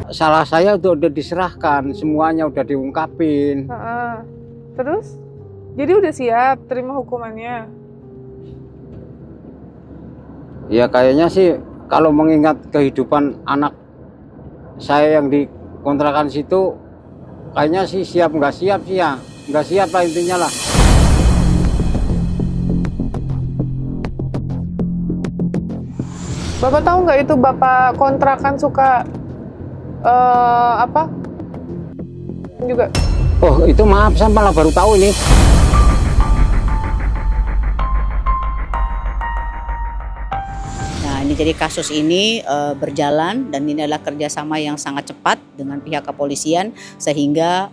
salah saya udah diserahkan, semuanya udah diungkapin. Terus? Jadi udah siap terima hukumannya? Ya kayaknya sih kalau mengingat kehidupan anak saya yang di kontrakan situ, kayaknya sih siap nggak siap sih ya. Nggak siap lah intinya lah. Bapak tahu nggak itu bapak kontrakan suka apa? Juga. Oh itu maaf, saya malah baru tahu ini. Nah, ini jadi kasus ini berjalan dan ini adalah kerjasama yang sangat cepat dengan pihak kepolisian sehingga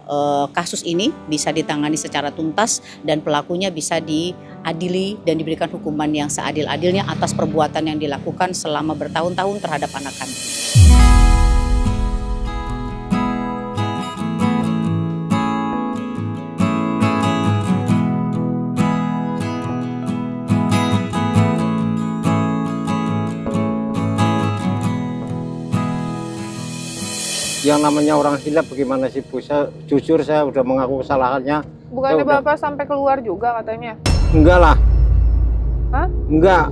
kasus ini bisa ditangani secara tuntas dan pelakunya bisa diadili dan diberikan hukuman yang seadil-adilnya atas perbuatan yang dilakukan selama bertahun-tahun terhadap anak kami. Yang namanya orang hilaf bagaimana sih Bu? Saya jujur saya udah mengaku kesalahannya. Bukannya Bapak sampai keluar juga katanya? Enggak lah. Hah? Enggak.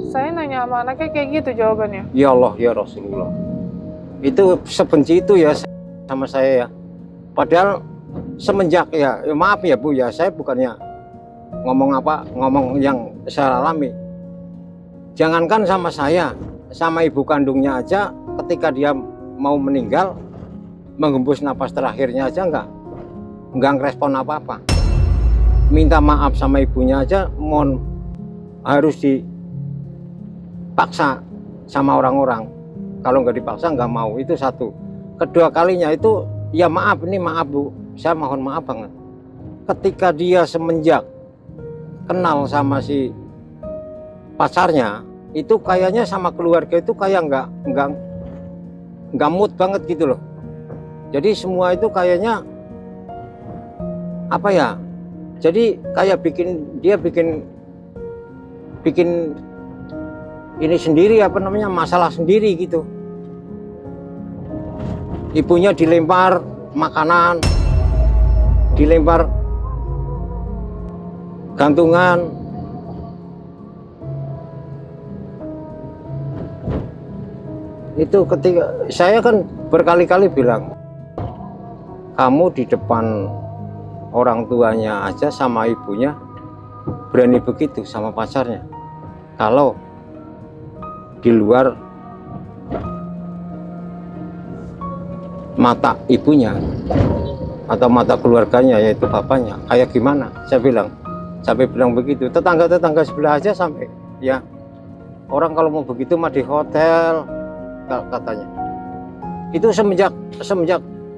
Saya nanya sama anaknya kayak gitu jawabannya. Ya Allah ya Rasulullah. Itu sebenci itu ya sama saya ya. Padahal semenjak ya maaf ya Bu ya, saya bukannya ngomong yang saya alami. Jangankan sama saya, sama ibu kandungnya aja ketika dia mau meninggal, menghembus napas terakhirnya aja enggak ngerespon apa-apa. Minta maaf sama ibunya aja harus dipaksa sama orang-orang. Kalau nggak dipaksa nggak mau, itu satu. Kedua kalinya itu ya maaf, ini maaf Bu, saya mohon maaf banget. Ketika dia semenjak kenal sama si pacarnya, itu kayaknya sama keluarga itu kayak nggak mood banget gitu loh. Jadi semua itu kayaknya apa ya, jadi kayak dia bikin ini sendiri, apa namanya, masalah sendiri gitu. Ibunya dilempar makanan, dilempar gantungan. Itu ketika saya kan berkali-kali bilang, kamu di depan orang tuanya aja sama ibunya berani begitu sama pacarnya. Kalau di luar mata ibunya atau mata keluarganya, yaitu bapaknya, kayak gimana? Saya bilang, sampai bilang begitu. Tetangga-tetangga sebelah aja sampai ya, orang kalau mau begitu mah di hotel katanya. Itu semenjak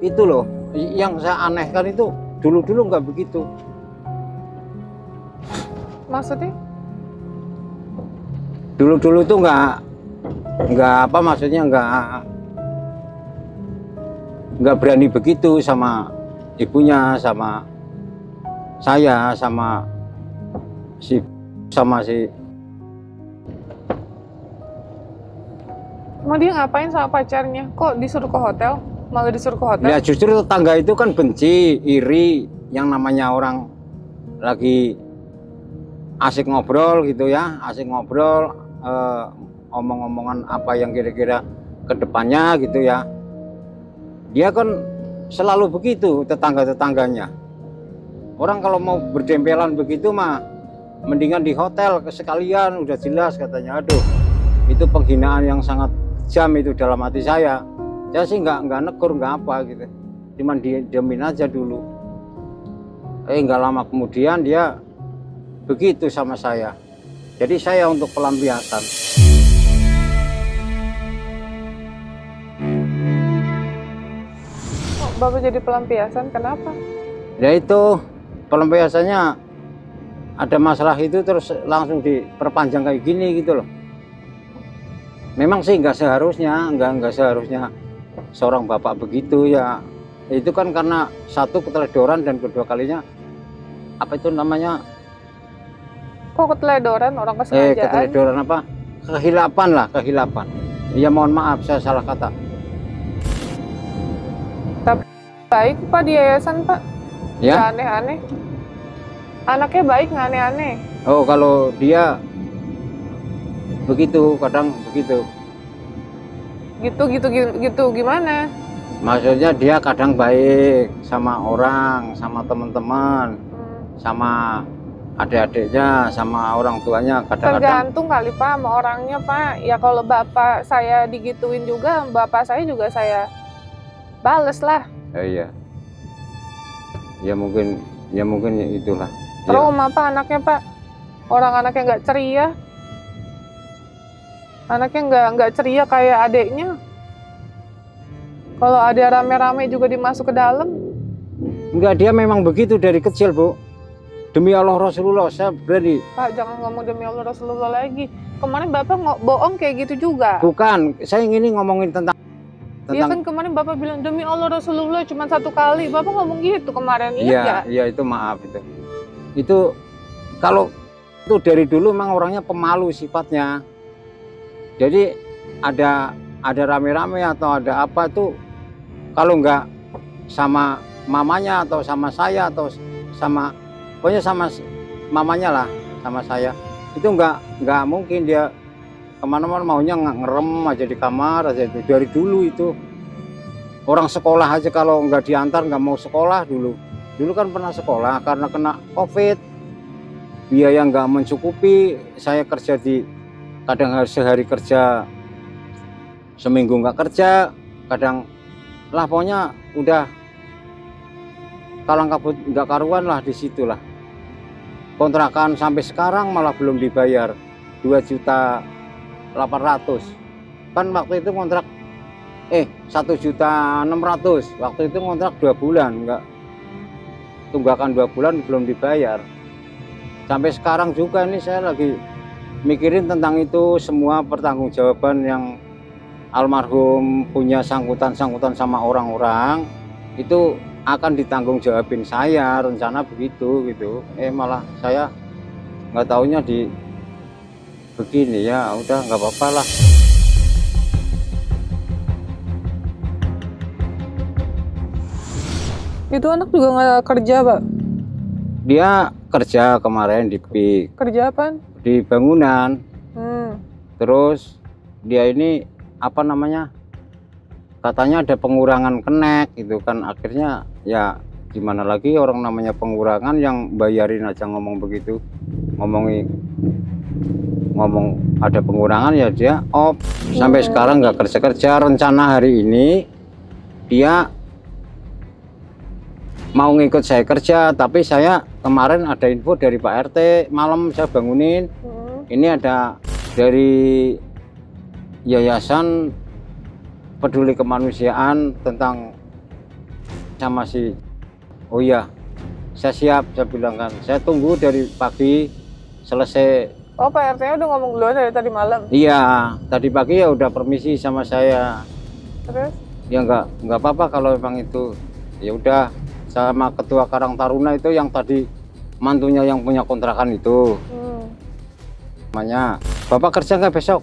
itu loh yang saya anehkan, itu dulu nggak begitu. Maksudnya? Dulu tuh nggak apa, maksudnya nggak berani begitu sama ibunya, sama saya, sama si Mau dia ngapain sama pacarnya? Kok disuruh ke hotel? Malah disuruh ke hotel? Ya justru tetangga itu kan benci, iri, yang namanya orang lagi asik ngobrol gitu ya, asik ngobrol, omong-omongan apa yang kira-kira ke depannya gitu ya. Dia kan selalu begitu tetangga-tetangganya. Orang kalau mau berdempelan begitu mah mendingan di hotel sekalian, udah jelas katanya. Aduh, itu penghinaan yang sangat kejam itu dalam hati saya. Saya sih nggak negur, nggak apa gitu, cuman diemin aja dulu. Nggak lama kemudian dia begitu sama saya. Jadi saya untuk pelampiasan. Kok Bapak jadi pelampiasan? Kenapa? Ya itu pelampiasannya ada masalah itu terus langsung diperpanjang kayak gini gitu loh. Memang sih nggak seharusnya, nggak seharusnya seorang bapak begitu ya. Itu kan karena satu keteledoran dan kedua kalinya apa itu namanya? Kok keteledoran, orang kesengajaan? Keteledoran apa? Kehilapan lah, kehilapan. Ya mohon maaf saya salah kata. Baik Pak di yayasan Pak. Nggak Ya. aneh-aneh. Anaknya baik nggak aneh-aneh. Oh, kalau dia begitu, kadang begitu. Gitu gimana? Maksudnya dia kadang baik sama orang, sama teman-teman, sama adik-adiknya, sama orang tuanya. Kadang-kadang Tergantung kali Pak sama orangnya Pak. Ya kalau bapak saya digituin juga, bapak saya juga saya bales lah. iya. Ya mungkin itulah. Ya. Trauma Pak anaknya Pak. Orang anaknya nggak ceria. Anaknya nggak ceria kayak adiknya. Kalau ada rame-rame juga dimasuk ke dalam. Enggak, dia memang begitu dari kecil, Bu. Demi Allah Rasulullah, saya berani. Pak jangan ngomong demi Allah Rasulullah lagi. Kemarin bapak bohong kayak gitu juga. Bukan, saya ini ngomongin tentang Iya kan kemarin bapak bilang demi Allah Rasulullah cuma 1 kali. Bapak ngomong gitu kemarin, Iya, iya nggak? iya itu maaf itu. Itu kalau itu dari dulu memang orangnya pemalu sifatnya. Jadi ada rame-rame atau ada apa tuh kalau nggak sama mamanya atau sama saya atau sama pokoknya sama mamanya lah sama saya itu nggak mungkin dia kemana-mana maunya ngerem aja di kamar aja itu dari dulu itu. Orang sekolah aja kalau nggak diantar nggak mau sekolah dulu kan pernah sekolah karena kena COVID, biaya nggak mencukupi. Saya kerja di kadang sehari kerja seminggu nggak kerja, kadang lah pokoknya udah kalang kabut nggak karuan lah di situlah. Kontrakan sampai sekarang malah belum dibayar 2.800.000 kan waktu itu kontrak 1.600.000 waktu itu kontrak 2 bulan nggak tunggakan 2 bulan belum dibayar sampai sekarang juga. Ini saya lagi mikirin tentang itu semua pertanggungjawaban yang almarhum punya sangkutan sama orang-orang itu akan ditanggung jawabin saya, rencana begitu gitu. Malah saya nggak taunya di begini ya, udah nggak apa-apa lah. Itu anak juga nggak kerja Pak? Dia kerja kemarin di PIK, Kerja apa? di bangunan. Hmm. Terus dia ini apa namanya? Katanya ada pengurangan kenek gitu kan, akhirnya ya gimana lagi orang namanya pengurangan yang bayarin aja ngomong begitu, ngomong ada pengurangan ya dia off sampai sekarang nggak kerja. Rencana hari ini dia mau ngikut saya kerja, tapi saya kemarin ada info dari Pak RT malam saya bangunin ini ada dari Yayasan Peduli Kemanusiaan tentang sama si oh iya saya siap, saya bilang kan saya tunggu dari pagi selesai. Oh Pak RT udah ngomong duluan dari tadi malam? Iya tadi pagi ya udah permisi sama saya. Terus? Ya nggak apa-apa kalau memang itu ya udah sama ketua Karang Taruna itu yang tadi mantunya yang punya kontrakan itu namanya Bapak kerja nggak besok?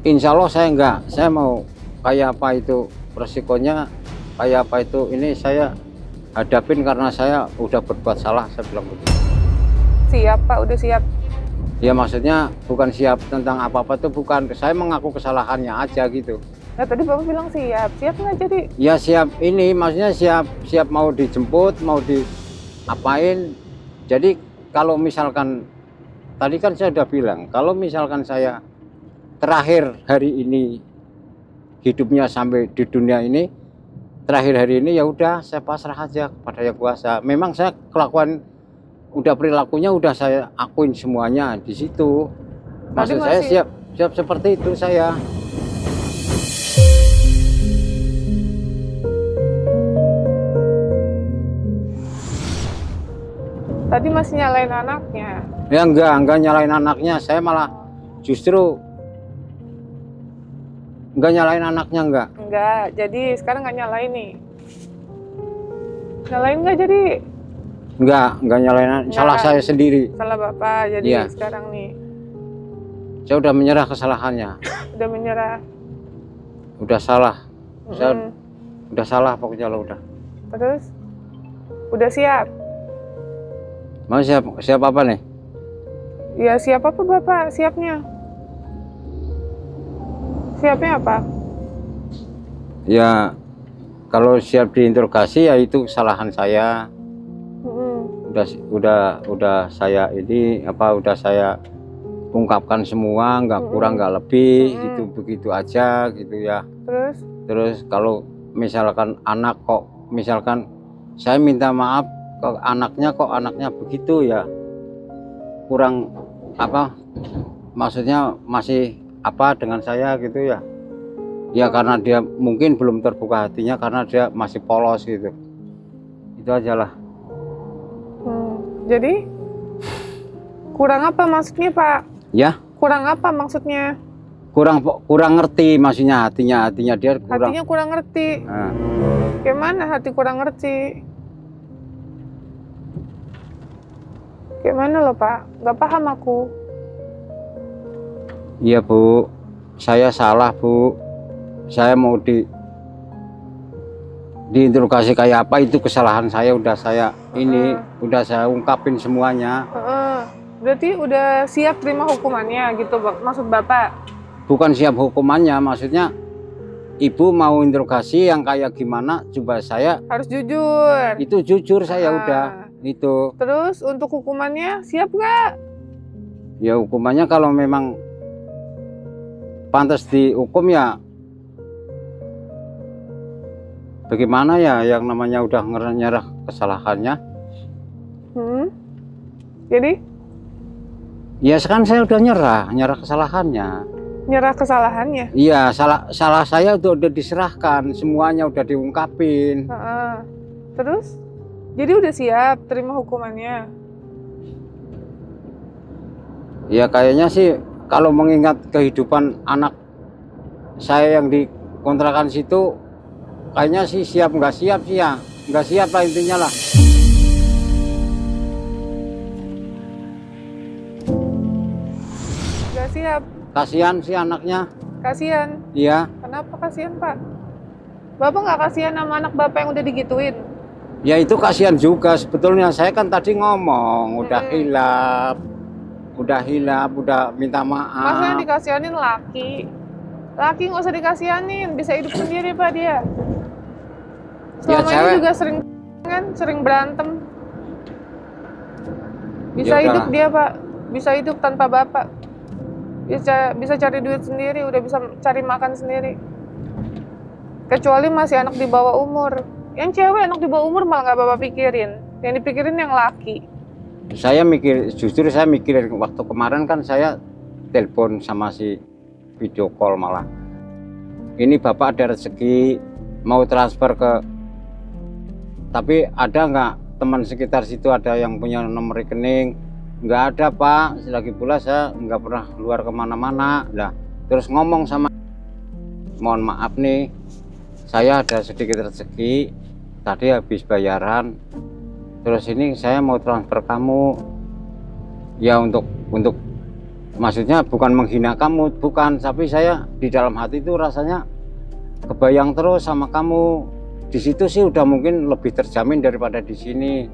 Insya Allah saya enggak, saya mau kayak apa itu resikonya, kayak apa itu ini saya hadapin karena saya udah berbuat salah, saya bilang begitu. Siap Pak, udah siap. Ya maksudnya bukan siap tentang apa-apa tuh bukan, saya mengaku kesalahannya aja gitu. Nah tadi Bapak bilang siap nggak jadi? Ya siap ini maksudnya siap mau dijemput, mau diapain. Jadi kalau misalkan tadi kan saya udah bilang kalau misalkan saya terakhir hari ini hidupnya sampai di dunia ini terakhir hari ini ya udah saya pasrah aja kepada Yang Kuasa. Memang saya kelakuan udah perilakunya udah saya akuin semuanya di situ. Maksud saya siap seperti itu saya. Tadi masih nyalain anaknya. Ya enggak nyalain anaknya, saya malah justru enggak nyalain anaknya Enggak, jadi sekarang nggak nyalain nih. Nyalain nggak jadi? Enggak nyalain, salah saya sendiri. Salah Bapak, jadi Iya. sekarang nih. Saya udah menyerah kesalahannya. Udah menyerah. Udah salah. Saya udah salah pokoknya lo udah. Terus udah siap? Mau siap apa nih? Ya siap apa Bapak siapnya? Siapnya apa? Ya kalau siap diinterogasi ya itu kesalahan saya. Udah saya ini apa udah saya ungkapkan semua, nggak kurang nggak lebih, itu begitu aja gitu ya. Terus kalau misalkan anak kok misalkan saya minta maaf ke anaknya, kok anaknya begitu ya, kurang apa, maksudnya masih apa dengan saya gitu ya. Ya karena dia mungkin belum terbuka hatinya karena dia masih polos gitu. Itu aja lah. Jadi kurang apa maksudnya Pak? Ya? Kurang apa maksudnya? Kurang ngerti maksudnya hatinya dia kurang. Hatinya kurang ngerti. Nah. Gimana hati kurang ngerti? Gimana loh Pak? Gak paham aku. Iya Bu, saya salah Bu. Saya mau diinterogasi kayak apa itu kesalahan saya, udah saya udah saya ungkapin semuanya. Berarti udah siap terima hukumannya gitu maksud Bapak? Bukan siap hukumannya, maksudnya Ibu mau interogasi yang kayak gimana, coba saya harus jujur. Itu jujur saya udah itu. Terus untuk hukumannya siap nggak? Ya hukumannya kalau memang pantas dihukum ya bagaimana ya, yang namanya udah nyerah kesalahannya. Jadi? Ya sekarang saya udah nyerah kesalahannya. Nyerah kesalahannya? Iya, salah saya udah diserahkan, semuanya udah diungkapin. Terus? Jadi udah siap terima hukumannya? Ya kayaknya sih kalau mengingat kehidupan anak saya yang di kontrakan situ, kayaknya sih siap nggak siap sih ya, nggak siap lah intinya lah. Nggak siap. Kasihan sih anaknya. Kasihan? Iya. Kenapa kasihan Pak? Bapak nggak kasihan sama anak Bapak yang udah digituin? Ya itu kasihan juga sebetulnya. Saya kan tadi ngomong udah hilap, udah minta maaf. Masa yang dikasihanin laki? Laki nggak usah dikasihanin, bisa hidup sendiri Pak dia. Selama ya, ini juga sering berantem. Bisa hidup dia Pak, bisa hidup tanpa Bapak. Bisa cari duit sendiri, udah bisa cari makan sendiri. Kecuali masih anak di bawah umur. Yang cewek anak di bawah umur malah nggak Bapak pikirin. Yang dipikirin yang laki. Saya justru saya mikirin waktu kemarin kan saya telepon sama si video call malah. Ini Bapak ada rezeki mau transfer ke, tapi ada nggak teman sekitar situ ada yang punya nomor rekening? Nggak ada Pak, lagi pula saya nggak pernah keluar kemana-mana. Lah terus ngomong sama, mohon maaf nih, saya ada sedikit rezeki, tadi habis bayaran, terus ini saya mau transfer kamu. Ya untuk maksudnya bukan menghina kamu, bukan, tapi saya di dalam hati itu rasanya kebayang terus sama kamu. Di situ sih udah mungkin lebih terjamin daripada di sini.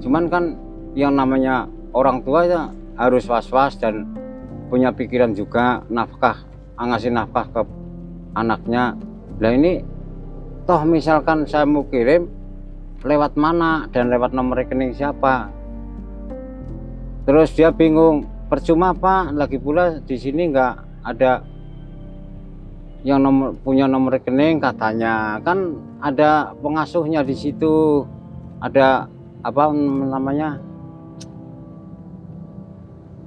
Cuman kan yang namanya orang tua ya harus was-was dan punya pikiran juga, ngasih nafkah ke anaknya. Lah ini toh misalkan saya mau kirim lewat mana dan lewat nomor rekening siapa, terus dia bingung, percuma Pak, lagi pula di sini nggak ada yang punya nomor rekening, katanya kan ada pengasuhnya di situ, ada apa namanya,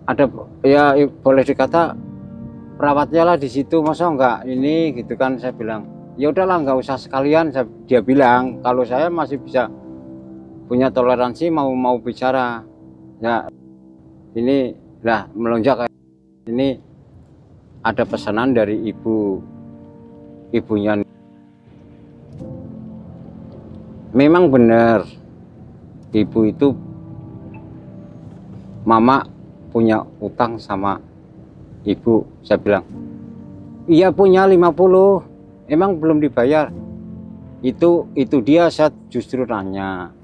ada ya boleh dikata perawatnya lah di situ, masa enggak ini gitu kan. Saya bilang ya udahlah nggak usah sekalian. Dia bilang kalau saya masih bisa punya toleransi mau bicara. Ya ini lah melonjak ini ada pesanan dari ibunya. Memang benar ibu itu, mama punya utang sama ibu. Saya bilang iya punya 50, emang belum dibayar. Itu dia, saya justru nanya.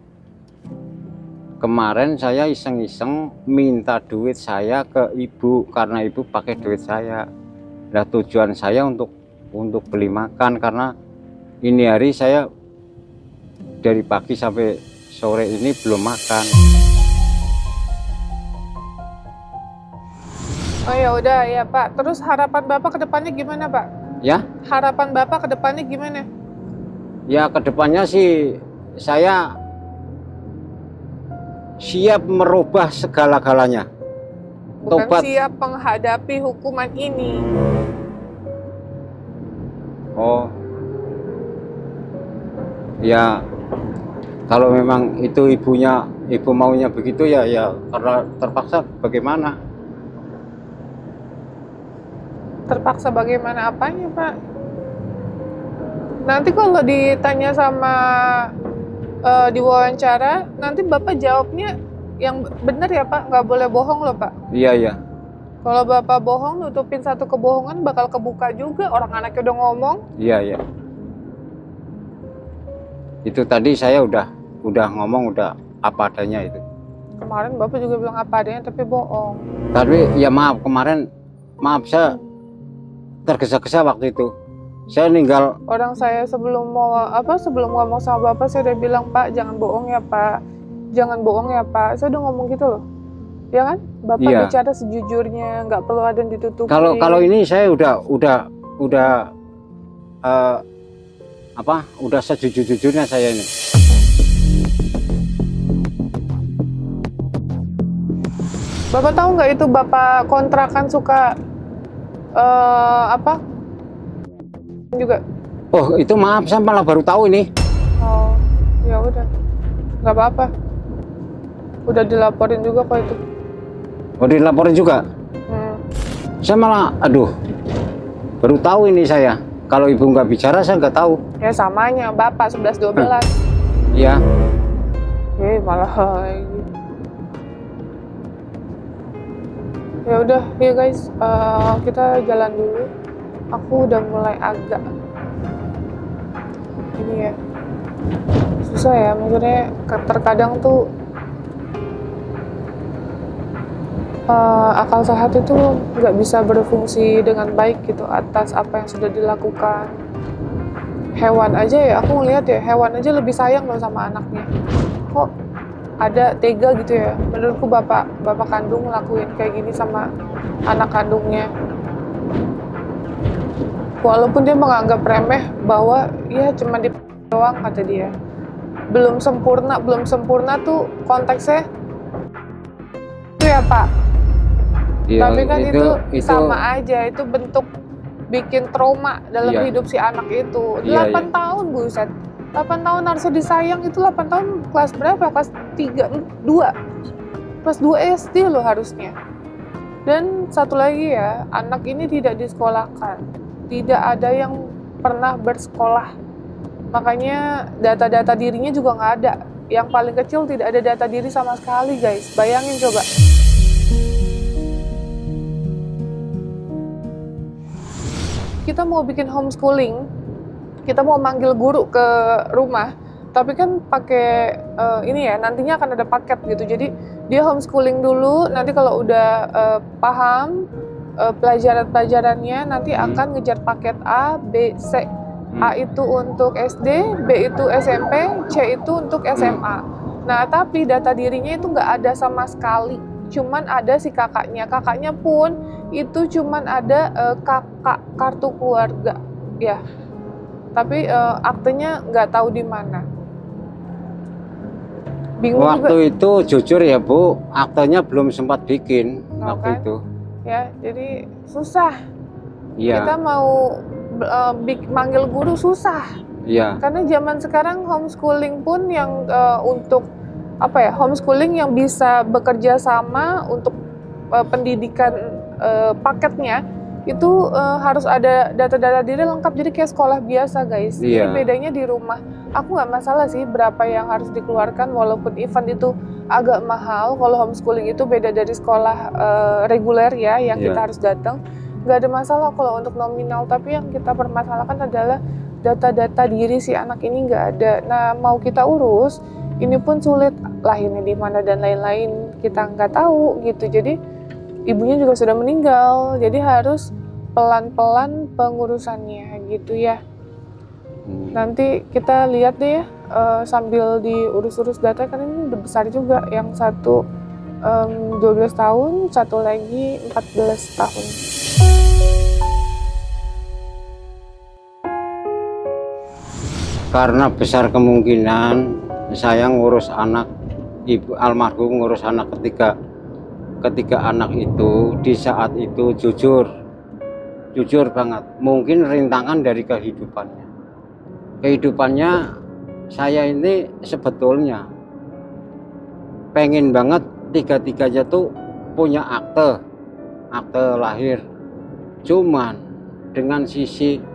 Kemarin saya iseng-iseng minta duit saya ke ibu karena ibu pakai duit saya. Nah, tujuan saya untuk beli makan, karena ini hari saya dari pagi sampai sore ini belum makan. Oh ya udah ya Pak. Terus harapan Bapak ke depannya gimana Pak? Ya, Harapan Bapak ke depannya gimana? ya kedepannya sih saya siap merubah segala-galanya. Bukan Tobat. siap menghadapi hukuman ini. Oh, ya kalau memang itu ibu maunya begitu ya karena terpaksa bagaimana? Terpaksa bagaimana apanya Pak? Nanti kalau ditanya sama diwawancara, nanti Bapak jawabnya yang benar ya Pak, nggak boleh bohong loh Pak. Iya. Kalau Bapak bohong, nutupin satu kebohongan bakal kebuka juga, orang anaknya udah ngomong. Iya. Itu tadi saya udah ngomong, udah apa adanya itu. Kemarin Bapak juga bilang apa adanya tapi bohong. Tapi ya maaf, kemarin saya tergesa-gesa waktu itu. Saya ninggal. Orang saya sebelum ngomong sama Bapak, saya udah bilang, Pak jangan bohong ya Pak, jangan bohong ya Pak. Saya udah ngomong gitu loh, ya kan? Bapak Iya. bicara sejujurnya, nggak perlu ada yang ditutupi. Kalau ini saya udah udah sejujur-jujurnya saya ini. Bapak tahu nggak itu Bapak kontrakan suka juga? Oh itu maaf, saya malah baru tahu ini. Oh ya udah, nggak apa-apa. Udah dilaporin juga kok itu. Oh dilaporin juga? Saya malah, baru tahu ini saya. Kalau ibu nggak bicara, saya nggak tahu. Ya samanya, Bapak 11-12. Iya. Malah lagi. Ya udah, ya guys, kita jalan dulu. Aku udah mulai agak ini ya, susah ya, maksudnya terkadang tuh akal sehat itu nggak bisa berfungsi dengan baik gitu atas apa yang sudah dilakukan. Hewan aja ya, aku ngeliat ya, hewan aja lebih sayang loh sama anaknya. Kok ada tega gitu ya? Menurutku bapak kandung ngelakuin kayak gini sama anak kandungnya. Walaupun dia menganggap remeh bahwa ya cuma di doang kata dia. Belum sempurna tuh konteksnya itu ya Pak. Iya, Tapi kan itu sama itu aja, itu bentuk bikin trauma dalam Iya. hidup si anak itu. 8 Iya. tahun buset. 8 tahun harusnya disayang, itu 8 tahun kelas berapa? Kelas 3, 2. Kelas 2 SD loh harusnya. Dan satu lagi ya, anak ini tidak disekolahkan. Tidak ada yang pernah bersekolah. Makanya data-data dirinya juga nggak ada. Yang paling kecil tidak ada data diri sama sekali guys. Bayangin coba. Kita mau bikin homeschooling, kita mau manggil guru ke rumah, tapi kan pakai ini ya, nantinya akan ada paket gitu. Jadi dia homeschooling dulu, nanti kalau udah paham pelajaran-pelajarannya, nanti akan ngejar paket A, B, C. A itu untuk SD, B itu SMP, C itu untuk SMA. Nah, tapi data dirinya itu nggak ada sama sekali. Cuman ada si kakaknya. Kakaknya pun itu cuman ada kakak kartu keluarga, ya. Tapi aktenya nggak tahu di mana. Bingung waktu juga. itu jujur ya Bu, aktenya belum sempat bikin waktu kan? itu. Ya, jadi susah. Iya. Kita mau manggil guru susah. Iya. Karena zaman sekarang homeschooling pun yang untuk homeschooling yang bisa bekerja sama untuk pendidikan paketnya itu harus ada data-data diri lengkap, jadi kayak sekolah biasa guys. Iya. Jadi bedanya di rumah. Aku nggak masalah sih berapa yang harus dikeluarkan, walaupun event itu agak mahal. Kalau homeschooling itu beda dari sekolah reguler ya, yang Iya. kita harus datang. Nggak ada masalah kalau untuk nominal, tapi yang kita permasalahkan adalah data-data diri si anak ini nggak ada. Nah, mau kita urus, ini pun sulit, lahirnya di mana dan lain-lain kita nggak tahu gitu. Jadi ibunya juga sudah meninggal, jadi harus pelan-pelan pengurusannya gitu ya. Nanti kita lihat deh ya, sambil diurus-urus data, kan ini udah besar juga. Yang satu 12 tahun, satu lagi 14 tahun. Karena besar kemungkinan saya ngurus anak, ibu almarhum ngurus anak ketika anak itu di saat itu jujur banget, mungkin rintangan dari kehidupannya saya ini sebetulnya pengen banget tiga-tiganya tuh punya akte lahir, cuman dengan sisi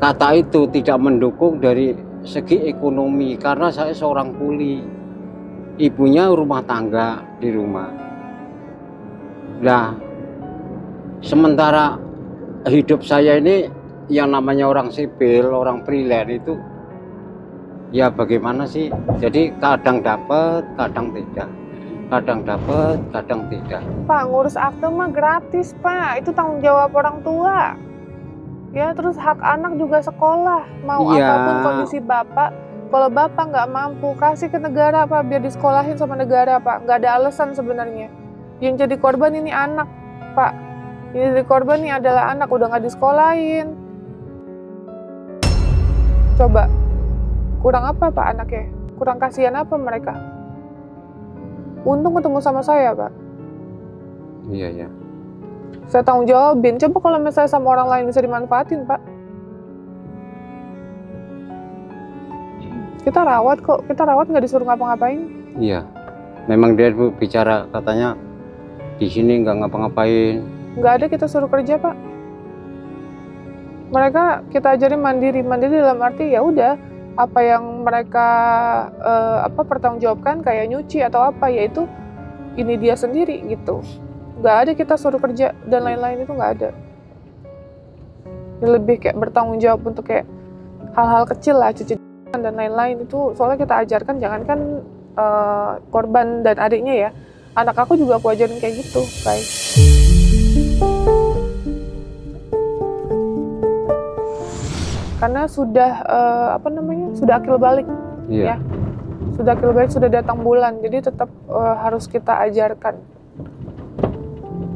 kata itu tidak mendukung dari segi ekonomi, karena saya seorang kuli, ibunya rumah tangga di rumah. Nah, sementara hidup saya ini yang namanya orang sipil, orang freelance itu ya bagaimana sih? Jadi kadang dapat, kadang tidak. Kadang dapat, kadang tidak. Pak, ngurus akte mah gratis, Pak. Itu tanggung jawab orang tua. Ya, terus hak anak juga sekolah. Mau apapun kondisi Bapak, kalau Bapak nggak mampu, kasih ke negara, Pak, biar disekolahin sama negara, Pak. Nggak ada alasan sebenarnya. Yang jadi korban ini anak, Pak. Yang jadi korban ini adalah anak, udah nggak disekolahin. Coba, kurang apa, Pak, anaknya? Kurang kasihan apa mereka? Untung ketemu sama saya, Pak. Iya. Saya tanggung jawabin. Coba kalau misalnya sama orang lain bisa dimanfaatin, Pak. Kita rawat kok. Kita rawat nggak disuruh ngapa-ngapain. Iya. Memang dia bicara katanya di sini nggak ngapa-ngapain. Nggak ada kita suruh kerja, Pak. Mereka kita ajarin mandiri. Mandiri dalam arti ya udah apa yang mereka pertanggungjawabkan kayak nyuci atau apa, yaitu ini dia sendiri gitu. Nggak ada kita suruh kerja dan lain-lain, itu nggak ada. Ya, lebih kayak bertanggung jawab untuk kayak hal-hal kecil lah, cuci dan lain-lain itu. Soalnya kita ajarkan, jangankan korban dan adiknya ya, anak aku juga aku ajarin kayak gitu, guys. Karena sudah sudah akil balik, ya. Sudah akil balik, sudah datang bulan, jadi tetap harus kita ajarkan.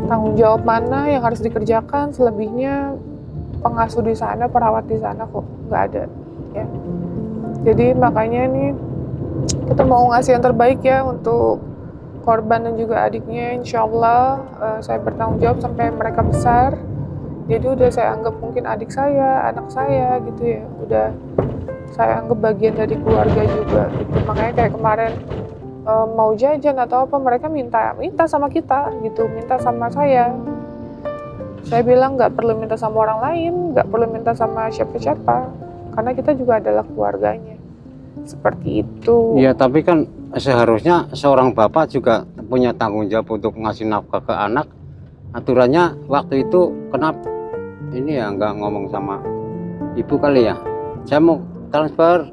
Tanggung jawab mana yang harus dikerjakan, selebihnya pengasuh di sana, perawat di sana kok, nggak ada ya. Jadi makanya ini kita mau ngasih yang terbaik ya untuk korban dan juga adiknya. Insya Allah saya bertanggung jawab sampai mereka besar. Jadi udah saya anggap mungkin adik saya, anak saya gitu ya, udah saya anggap bagian dari keluarga juga gitu. Makanya kayak kemarin mau jajan atau apa, mereka minta sama kita gitu, minta sama saya. Saya bilang nggak perlu minta sama orang lain, nggak perlu minta sama siapa-siapa, karena kita juga adalah keluarganya. Seperti itu. Iya, tapi kan seharusnya seorang bapak juga punya tanggung jawab untuk ngasih nafkah ke anak. Aturannya waktu itu kenapa ini ya nggak ngomong sama ibu kali ya? Saya mau transfer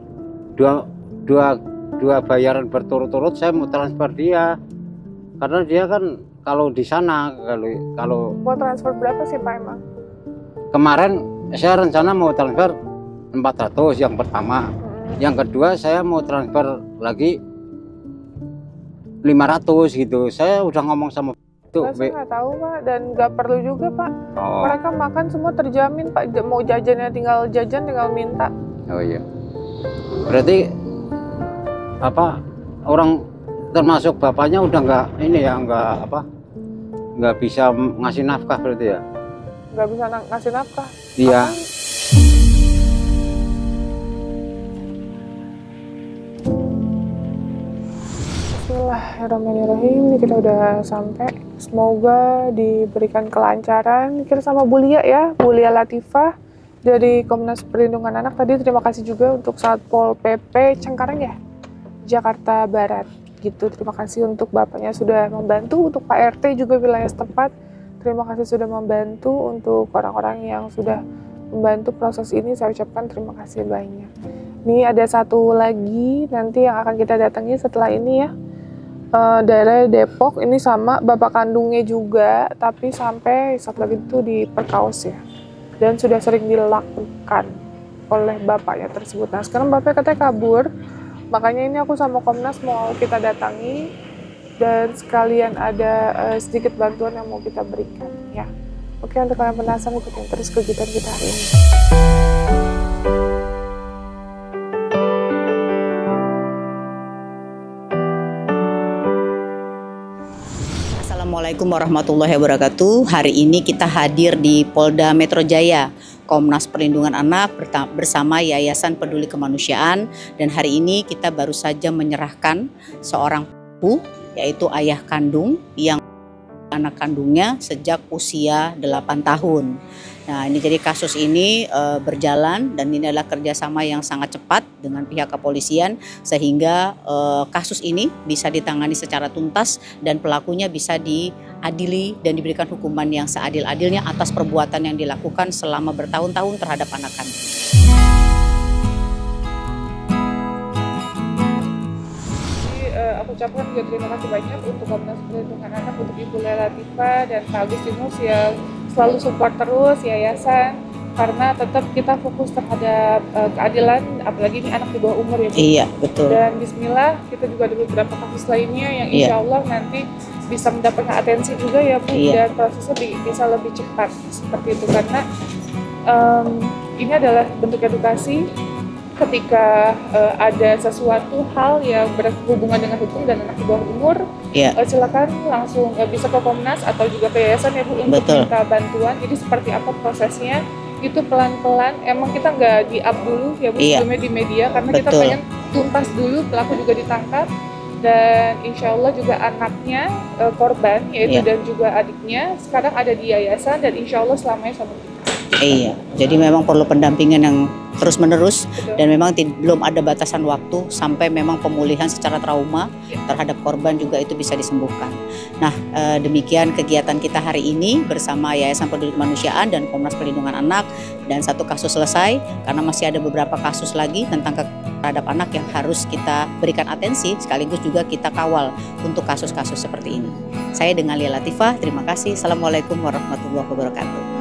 dua bayaran berturut-turut, saya mau transfer dia, karena dia kan kalau di sana kalau mau transfer berapa sih Pak emang? Kemarin saya rencana mau transfer 400 yang pertama, yang kedua saya mau transfer lagi 500 gitu. Saya udah ngomong sama itu. Saya nggak tahu Pak, dan nggak perlu juga Pak. Mereka makan semua terjamin Pak, mau jajannya tinggal jajan, tinggal minta. Oh iya, berarti apa, orang termasuk bapaknya udah nggak ini ya, nggak bisa ngasih nafkah berarti ya? Nggak bisa ngasih nafkah? Iya. Bismillahirrahmanirrahim. Ini kita udah sampai. Semoga diberikan kelancaran. Kita sama Bu Lia ya, Bu Lia Latifah dari Komnas Perlindungan Anak. Tadi terima kasih juga untuk Satpol PP Cengkareng ya, Jakarta Barat gitu. Terima kasih untuk Bapaknya sudah membantu, untuk Pak RT juga wilayah setempat. Terima kasih sudah membantu, untuk orang-orang yang sudah membantu proses ini, saya ucapkan terima kasih banyak. Ini ada satu lagi nanti yang akan kita datangi setelah ini ya, daerah Depok. Ini sama bapak kandungnya juga, tapi sampai satu lagi itu di Perkaos ya, dan sudah sering dilakukan oleh bapaknya tersebut. Nah sekarang bapaknya katanya kabur, makanya ini aku sama Komnas mau kita datangi dan sekalian ada sedikit bantuan yang mau kita berikan ya. Oke, untuk kalian penasaran, ikutin terus kegiatan kita hari ini. Assalamualaikum warahmatullahi wabarakatuh. Hari ini kita hadir di Polda Metro Jaya, Komnas Perlindungan Anak bersama Yayasan Peduli Kemanusiaan, dan hari ini kita baru saja menyerahkan seorang ibu, yaitu ayah kandung yang anak kandungnya sejak usia 8 tahun. Nah, ini jadi kasus ini berjalan dan ini adalah kerjasama yang sangat cepat dengan pihak kepolisian sehingga kasus ini bisa ditangani secara tuntas dan pelakunya bisa diadili dan diberikan hukuman yang seadil-adilnya atas perbuatan yang dilakukan selama bertahun-tahun terhadap anak kandung. Aku ucapkan juga terima kasih banyak untuk Komnas Perlindungan Anak, untuk Ibu Latifah dan Pak Agustinus yang selalu support terus yayasan, karena tetap kita fokus terhadap keadilan, apalagi ini anak di bawah umur ya Bu. Iya, betul. Dan bismillah kita juga ada beberapa kasus lainnya yang insya Allah nanti bisa mendapatkan atensi juga ya Bu, dan prosesnya bisa lebih cepat seperti itu, karena ini adalah bentuk edukasi. Ketika ada sesuatu hal yang berhubungan dengan hukum dan anak di bawah umur, silakan langsung bisa ke Komnas atau juga ke yayasan ya Bu untuk minta bantuan. Jadi seperti apa prosesnya itu pelan-pelan. Emang kita nggak di-up dulu ya Bu sebelumnya di media, karena kita pengen tuntas dulu, pelaku juga ditangkap, dan insya Allah juga anaknya korban yaitu dan juga adiknya sekarang ada di yayasan dan insya Allah selamanya sama kita. Iya, jadi memang perlu pendampingan yang terus-menerus dan memang belum ada batasan waktu sampai memang pemulihan secara trauma terhadap korban juga itu bisa disembuhkan. Nah, demikian kegiatan kita hari ini bersama Yayasan Peduli Kemanusiaan dan Komnas Perlindungan Anak, dan satu kasus selesai karena masih ada beberapa kasus lagi tentang terhadap anak yang harus kita berikan atensi, sekaligus juga kita kawal untuk kasus-kasus seperti ini. Saya dengan Lia Latifah, terima kasih. Assalamualaikum warahmatullahi wabarakatuh.